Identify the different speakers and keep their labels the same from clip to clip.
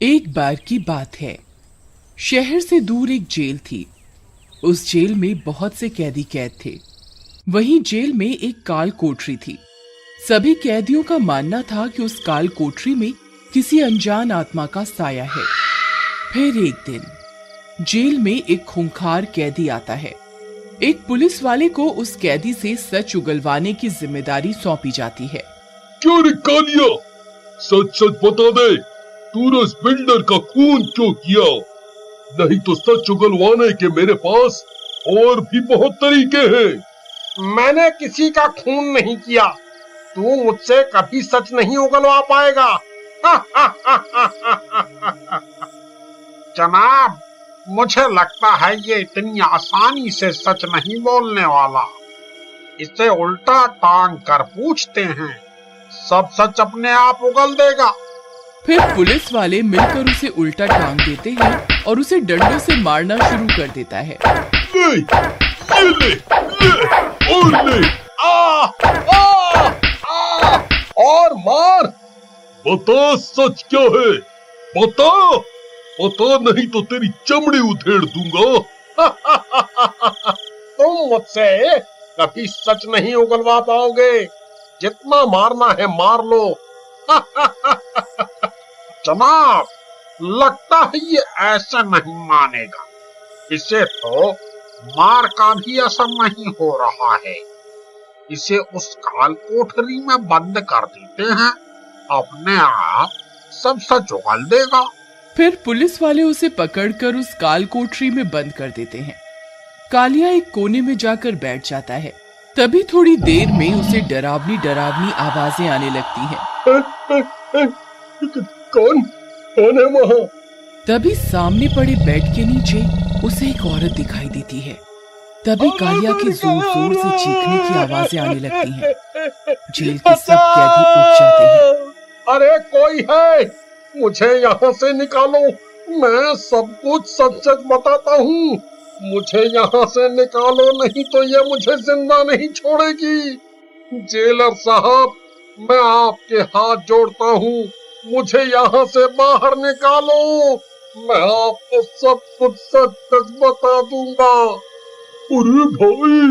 Speaker 1: एक बार की बात है। शहर से दूर एक जेल थी। उस जेल में बहुत से कैदी कैद थे। वहीं जेल में एक काल कोठरी थी। सभी कैदियों का मानना था कि उस काल कोठरी में किसी अनजान आत्मा का साया है। फिर एक दिन जेल में एक खूंखार कैदी आता है। एक पुलिस वाले को उस कैदी से सच उगलवाने की जिम्मेदारी सौंपी जाती है।
Speaker 2: क्यों रे कालिया, सच सच बता दे, तूने उस बिल्डर का खून क्यों किया? नहीं तो सच उगलवाने के मेरे पास और भी बहुत तरीके हैं।
Speaker 3: मैंने किसी का खून नहीं किया। तू मुझसे कभी सच नहीं उगलवा पाएगा। जनाब, मुझे लगता है ये इतनी आसानी से सच नहीं बोलने वाला। इसे उल्टा टांग कर पूछते हैं, सब सच अपने आप उगल देगा।
Speaker 1: फिर पुलिस वाले मिलकर उसे उल्टा टांग देते हैं और उसे डंडों से मारना शुरू कर देता है।
Speaker 2: ले, ये ले और ले।
Speaker 3: आ, आ, आ, और मार।
Speaker 2: बता सच क्या है, बता, बता नहीं तो तेरी चमड़ी उधेड़ दूंगा।
Speaker 3: तुम मुझसे कभी सच नहीं उगलवा पाओगे। जितना मारना है मार लो। जनाब, लगता है ये ऐसा नहीं मानेगा। इसे तो मार का भी असर नहीं हो रहा है। इसे उस काल कोठरी में बंद कर देते हैं, अपने आप सब सच उगल देगा।
Speaker 1: फिर पुलिस वाले उसे पकड़कर उस काल कोठरी में बंद कर देते हैं। कालिया एक कोने में जाकर बैठ जाता है। तभी थोड़ी देर में उसे डरावनी डरावनी आवाजें आने लगती हैं।
Speaker 2: कौन कौन है वहाँ?
Speaker 1: तभी सामने पड़े बेड के नीचे उसे एक औरत दिखाई देती है। तभी कालिया के जोर जोर से चीखने की आवाजें आने लगती हैं। जेल के सब कैदी उठ जाते हैं।
Speaker 3: अरे कोई है, मुझे यहाँ से निकालो। मैं सब कुछ सच सच बताता हूँ। मुझे यहाँ से निकालो, नहीं तो ये मुझे जिंदा नहीं छोड़ेगी। जेलर साहब, मैं आपके हाथ जोड़ता हूँ, मुझे यहाँ से बाहर निकालो। मैं आपको सब कुछ सच सच बता दूंगा।
Speaker 2: अरे भाई,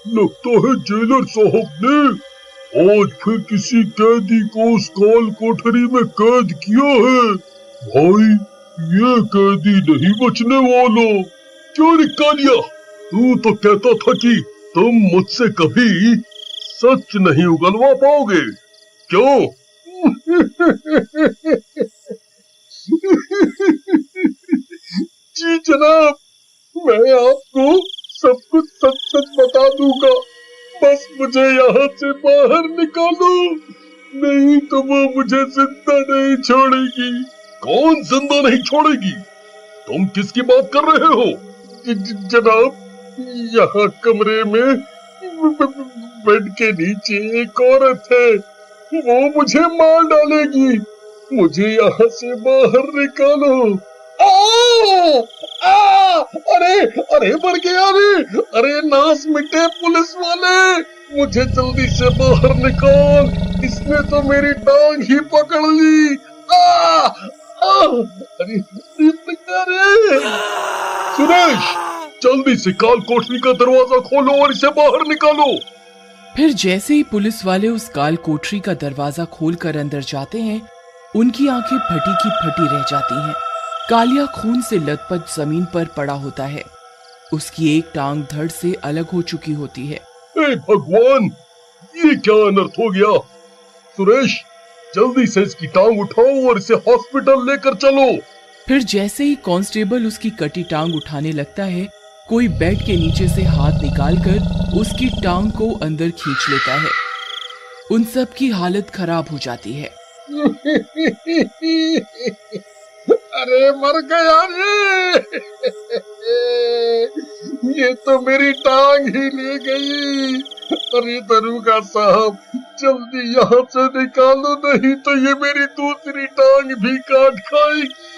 Speaker 2: लगता है जेलर साहब ने आज फिर किसी कैदी को उस काल कोठरी में कैद किया है। भाई, ये कैदी नहीं बचने वाला। क्यों रे कालिया, तू तो कहता था कि तुम मुझसे कभी सच नहीं उगलवा पाओगे, क्यों?
Speaker 3: जी जनाब, मैं आपको सब कुछ सच सच बता दूंगा। बस मुझे यहाँ से बाहर निकालो, नहीं तो वो मुझे जिंदा नहीं छोड़ेगी।
Speaker 2: कौन जिंदा नहीं छोड़ेगी? तुम किसकी बात कर रहे हो?
Speaker 3: जनाब, यहाँ कमरे में बेड के नीचे एक औरत है, वो मुझे मार डालेगी। मुझे यहाँ से बाहर निकालो। अरे अरे मर गया रे। अरे नास मिटे पुलिस वाले, मुझे जल्दी से बाहर निकाल, इसने तो मेरी टांग ही पकड़ ली। अरे अरे
Speaker 2: सुरेश, जल्दी से काल कोठरी का दरवाजा खोलो और इसे बाहर निकालो।
Speaker 1: फिर जैसे ही पुलिस वाले उस काल कोठरी का दरवाजा खोलकर अंदर जाते हैं, उनकी आंखें फटी की फटी रह जाती हैं। कालिया खून से लथपथ जमीन पर पड़ा होता है। उसकी एक टांग धड़ से अलग हो चुकी होती है।
Speaker 2: हे भगवान, ये क्या अनर्थ हो गया? सुरेश, जल्दी से इसकी टांग उठाओ और इसे हॉस्पिटल लेकर चलो।
Speaker 1: फिर जैसे ही कांस्टेबल उसकी कटी टांग उठाने लगता है, कोई बेड के नीचे से हाथ निकालकर उसकी टांग को अंदर खींच लेता है। उन सब की हालत खराब हो जाती है।
Speaker 3: अरे मर गया रे। ये तो मेरी टांग ही ले गई। अरे दरोगा साहब, जल्दी यहाँ से निकालो, नहीं तो ये मेरी दूसरी टांग भी काट खाएगी।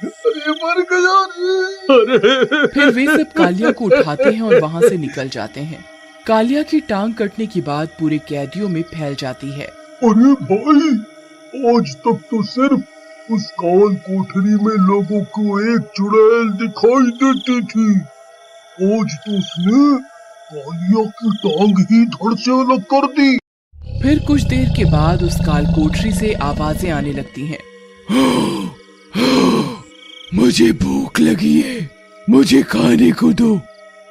Speaker 3: अरे मर गया रे।
Speaker 2: अरे
Speaker 1: फिर वे सब कालिया को उठाते हैं और वहाँ से निकल जाते हैं। कालिया की टांग कटने की बात पूरे कैदियों में फैल जाती है।
Speaker 2: अरे भाई, आज तक तो सिर्फ उस काल कोठरी में लोगों को एक चुड़ैल दिखाई देती थी। आज तो उसने कालिया की टांग ही धड़ से अलग कर दी।
Speaker 1: फिर कुछ देर के बाद उस काल कोठरी से आवाजें आने लगती हैं। मुझे भूख लगी है, मुझे खाने को दो,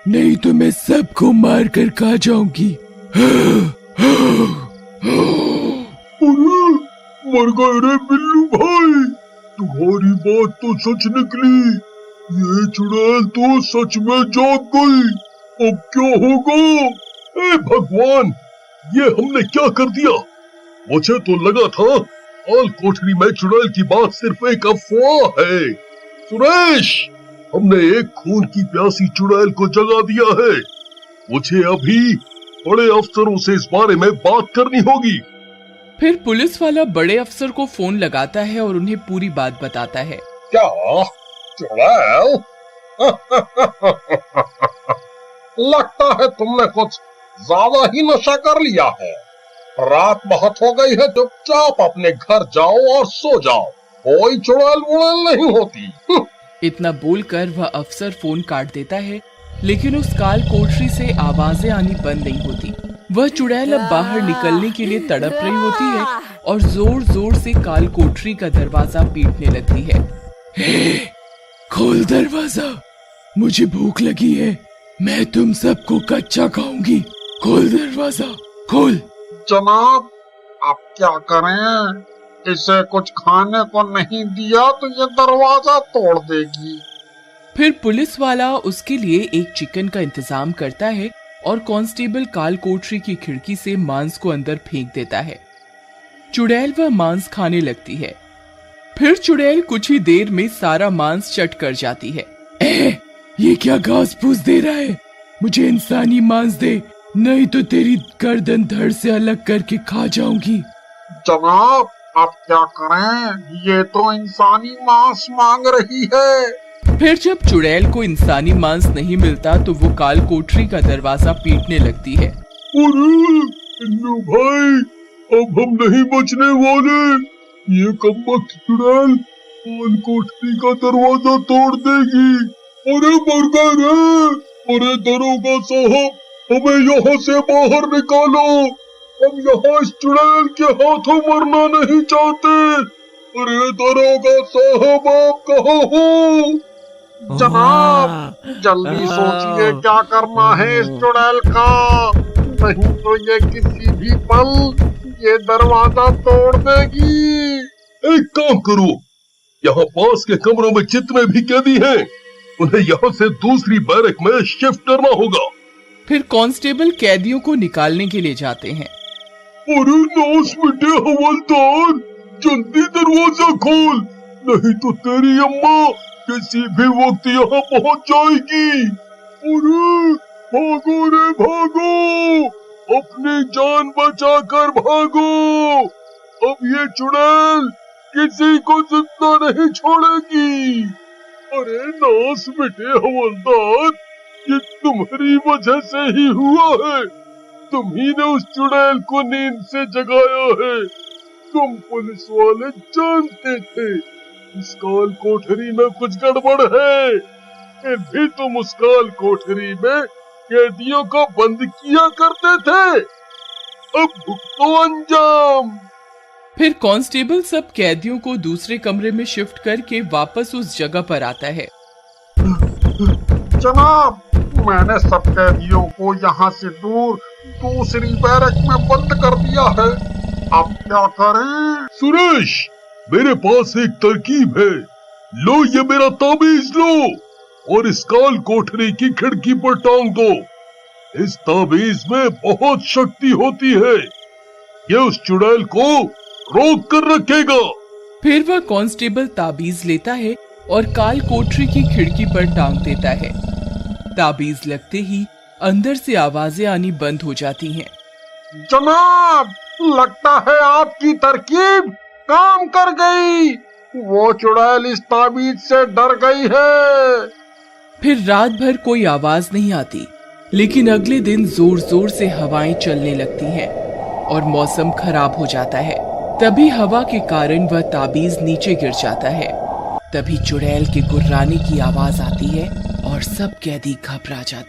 Speaker 1: नहीं तो मैं सबको मार कर खा जाऊंगी।
Speaker 2: अरे मर गए रे बिल्लू भाई, तुम्हारी बात तो सच निकली। ये चुड़ैल तो सच में जाग गई। अब क्या होगा? ए भगवान, ये हमने क्या कर दिया? मुझे तो लगा था काल कोठरी में चुड़ैल की बात सिर्फ एक अफवाह है। सुरेश, हमने एक खून की प्यासी चुड़ैल को जगा दिया है। मुझे अभी बड़े अफसरों से इस बारे में बात करनी होगी।
Speaker 1: फिर पुलिस वाला बड़े अफसर को फोन लगाता है और उन्हें पूरी बात बताता है।
Speaker 3: क्या चुड़ैल? लगता है तुमने कुछ ज्यादा ही नशा कर लिया है। रात बहुत हो गई है, चुपचाप अपने घर जाओ और सो जाओ, कोई चुड़ैल वुड़ैल नहीं होती।
Speaker 1: इतना बोलकर वह अफसर फोन काट देता है, लेकिन उस काल कोठरी से आवाजें आनी बंद नहीं होती। वह चुड़ैल अब बाहर निकलने के लिए तड़प रही होती है और जोर जोर से काल कोठरी का दरवाजा पीटने लगती है। खोल दरवाजा, मुझे भूख लगी है, मैं तुम सबको कच्चा खाऊंगी। खोल दरवाजा, खोल।
Speaker 3: जनाब, आप क्या करें? इसे कुछ खाने को नहीं दिया तो ये दरवाजा तोड़ देगी।
Speaker 1: फिर पुलिस वाला उसके लिए एक चिकन का इंतजाम करता है और कांस्टेबल काल कोठरी की खिड़की से मांस को अंदर फेंक देता है। चुड़ैल वह मांस खाने लगती है। फिर चुड़ैल कुछ ही देर में सारा मांस चट कर जाती है। ये क्या घास फूस दे रहा है? मुझे इंसानी मांस दे, नहीं तो तेरी गर्दन धड़ से अलग करके खा जाऊंगी।
Speaker 3: जनाब, आप क्या करें? ये तो इंसानी मांस मांग रही है।
Speaker 1: फिर जब चुड़ैल को इंसानी मांस नहीं मिलता तो वो काल कोठरी का दरवाजा पीटने लगती है।
Speaker 2: अरे बिल्लू भाई, अब हम नहीं बचने वाले। ये कमबख्त चुड़ैल काल कोठरी का दरवाजा तोड़ देगी। अरे मर गए रे! अरे दरोगा साहब, हमें यहाँ से बाहर निकालो। हम यहाँ इस चुड़ैल के हाथों मरना नहीं चाहते। अरे दरोगा साहब, आप कहाँ हो?
Speaker 3: जनाब, जल्दी सोचिए क्या करना है इस चुड़ैल का, नहीं तो ये किसी भी पल ये दरवाजा तोड़ देगी।
Speaker 2: एक काम करो, यहाँ पास के कमरों में जितने भी कैदी हैं, उन्हें यहाँ से दूसरी बैरक में शिफ्ट करना होगा।
Speaker 1: फिर कांस्टेबल कैदियों को निकालने के लिए जाते हैं।
Speaker 2: अरे नास मिटे हवलदार, जल्दी दरवाजा खोल, नहीं तो तेरी अम्मा किसी भी वक्त यहाँ पहुँच जाएगी। अरे भागो रे भागो, अपनी जान बचाकर भागो। अब ये चुड़ैल किसी को जिंदा नहीं छोड़ेगी। अरे नास मिटे हवलदार, ये तुम्हारी वजह से ही हुआ है। तुम ही ने उस चुड़ैल को नींद से जगाया है। तुम पुलिस वाले जानते थे इस काल कोठरी में कुछ गड़बड़ है, फिर भी तुम उस काल कोठरी में कैदियों को बंद किया करते थे। अब भुगतो अंजाम।
Speaker 1: फिर कांस्टेबल सब कैदियों को दूसरे कमरे में शिफ्ट करके वापस उस जगह पर आता है।
Speaker 3: जनाब, मैंने सब कैदियों को यहाँ से दूर दूसरी बैरक में बंद कर दिया है। अब क्या करें?
Speaker 2: सुरेश, मेरे पास एक तरकीब है। लो ये मेरा ताबीज लो और इस काल कोठरी की खिड़की पर टांग दो। इस ताबीज में बहुत शक्ति होती है, ये उस चुड़ैल को रोक कर रखेगा।
Speaker 1: फिर वह कांस्टेबल ताबीज लेता है और काल कोठरी की खिड़की पर टांग देता है। ताबीज लगते ही अंदर से आवाजें आनी बंद हो जाती हैं।
Speaker 3: जनाब, लगता है आपकी तरकीब काम कर गई। वो चुड़ैल इस ताबीज से डर गई है।
Speaker 1: फिर रात भर कोई आवाज नहीं आती, लेकिन अगले दिन जोर जोर से हवाएं चलने लगती हैं और मौसम खराब हो जाता है। तभी हवा के कारण वह ताबीज नीचे गिर जाता है। तभी चुड़ैल के गुर्राने की आवाज आती है और सब कैदी घबरा जाते हैं।